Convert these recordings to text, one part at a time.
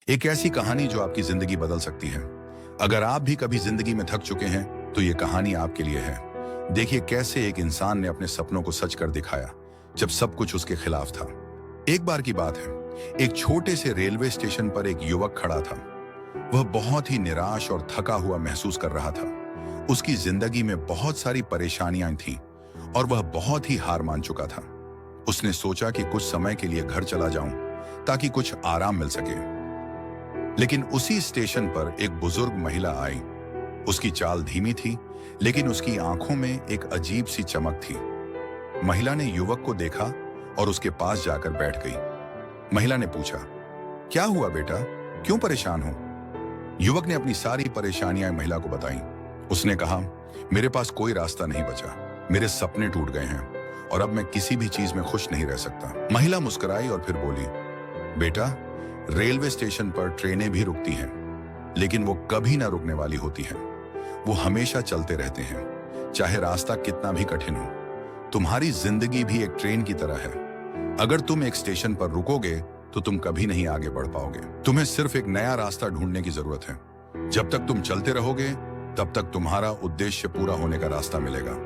एक ऐसी कहानी जो आपकी जिंदगी बदल सकती है। अगर आप भी कभी जिंदगी में थक चुके हैं तो ये कहानी आपके लिए है। देखिए कैसे एक इंसान ने अपने सपनों को सच कर दिखाया जब सब कुछ उसके खिलाफ था। एक बार की बात है, एक छोटे से रेलवे स्टेशन पर एक युवक खड़ा था। वह बहुत ही निराश और थका हुआ महसूस कर रहा था। उसकी जिंदगी में बहुत सारी परेशानियां थीं और वह बहुत ही हार मान चुका था। उसने सोचा कि कुछ समय के लिए घर चला जाऊं ताकि कुछ आराम मिल सके। लेकिन उसी स्टेशन पर एक बुजुर्ग महिला आई। उसकी चाल धीमी थी, लेकिन उसकी आंखों में एक अजीब सी चमक थी। महिला ने युवक को देखा और उसके पास जाकर बैठ गई। महिला ने पूछा, क्या हुआ बेटा, क्यों परेशान हो? युवक ने अपनी सारी परेशानियां महिला को बताई। उसने कहा, मेरे पास कोई रास्ता नहीं बचा, मेरे सपने टूट गए हैं और अब मैं किसी भी चीज में खुश नहीं रह सकता। महिला मुस्कुराई और फिर बोली, बेटा, रेलवे स्टेशन पर ट्रेनें भी रुकती हैं, लेकिन वो कभी ना रुकने वाली होती हैं। वो हमेशा चलते रहते हैं, चाहे रास्ता कितना भी कठिन हो। तुम्हारी जिंदगी भी एक ट्रेन की तरह है। अगर तुम एक स्टेशन पर रुकोगे तो तुम कभी नहीं आगे बढ़ पाओगे। तुम्हें सिर्फ एक नया रास्ता ढूंढने की जरूरत है। जब तक तुम चलते रहोगे तब तक तुम्हारा उद्देश्य पूरा होने का रास्ता मिलेगा।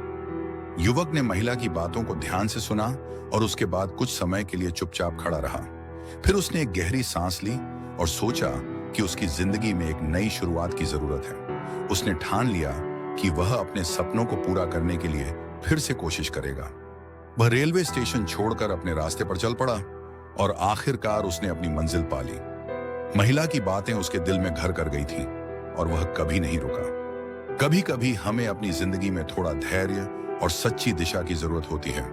युवक ने महिला की बातों को ध्यान से सुना और उसके बाद कुछ समय के लिए चुपचाप खड़ा रहा। फिर उसने एक गहरी सांस ली और सोचा कि उसकी जिंदगी में एक नई शुरुआत की जरूरत है। उसने ठान लिया कि वह अपने सपनों को पूरा करने के लिए फिर से कोशिश करेगा। वह रेलवे स्टेशन छोड़कर अपने रास्ते पर चल पड़ा और आखिरकार उसने अपनी मंजिल पा ली। महिला की बातें उसके दिल में घर कर गई थीं और वह कभी नहीं रुका। कभी कभी हमें अपनी जिंदगी में थोड़ा धैर्य और सच्ची दिशा की जरूरत होती है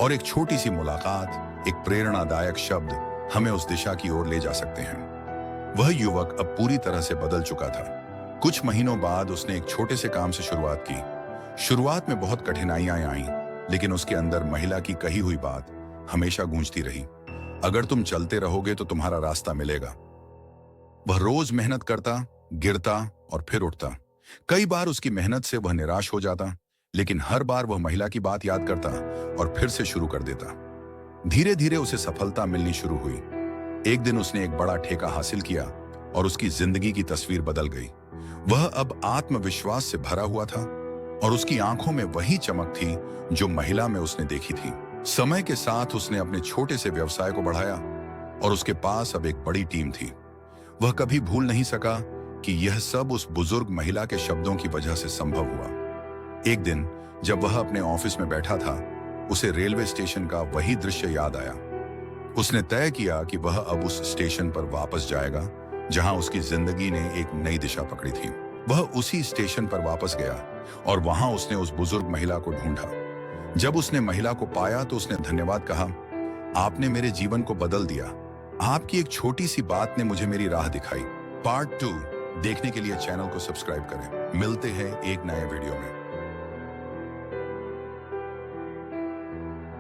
और एक छोटी सी मुलाकात, एक प्रेरणादायक शब्द हमें उस दिशा की ओर ले जा सकते हैं। वह युवक अब पूरी तरह से बदल चुका था। कुछ महीनों बाद उसने एक छोटे से काम से शुरुआत की। शुरुआत में बहुत कठिनाइयां आईं, लेकिन उसके अंदर महिला की कही हुई बात हमेशा गूंजती रही, अगर तुम चलते रहोगे तो तुम्हारा रास्ता मिलेगा। वह रोज मेहनत करता, गिरता और फिर उठता। कई बार उसकी मेहनत से वह निराश हो जाता, लेकिन हर बार वह महिला की बात याद करता और फिर से शुरू कर देता। धीरे धीरे उसे सफलता मिलनी शुरू हुई। एक दिन उसने एक बड़ा ठेका हासिल किया और उसकी जिंदगी की तस्वीर बदल गई। वह अब आत्मविश्वास से भरा हुआ था और उसकी आंखों में वही चमक थी जो महिला में उसने देखी थी। समय के साथ उसने अपने छोटे से व्यवसाय को बढ़ाया और उसके पास अब एक बड़ी टीम थी। वह कभी भूल नहीं सका कि यह सब उस बुजुर्ग महिला के शब्दों की वजह से संभव हुआ। एक दिन जब वह अपने ऑफिस में बैठा था, उसे रेलवे स्टेशन का वही दृश्य याद आया। उसने तय किया कि वह अब उस स्टेशन पर वापस जाएगा जहां उसकी जिंदगी ने एक नई दिशा पकड़ी थी। वह उसी स्टेशन पर वापस गया और वहां उसने उस बुजुर्ग महिला को ढूंढा। जब उसने महिला को पाया तो उसने धन्यवाद कहा, आपने मेरे जीवन को बदल दिया। आपकी एक छोटी सी बात ने मुझे मेरी राह दिखाई। पार्ट 2 देखने के लिए चैनल को सब्सक्राइब करें। मिलते हैं एक नए वीडियो में।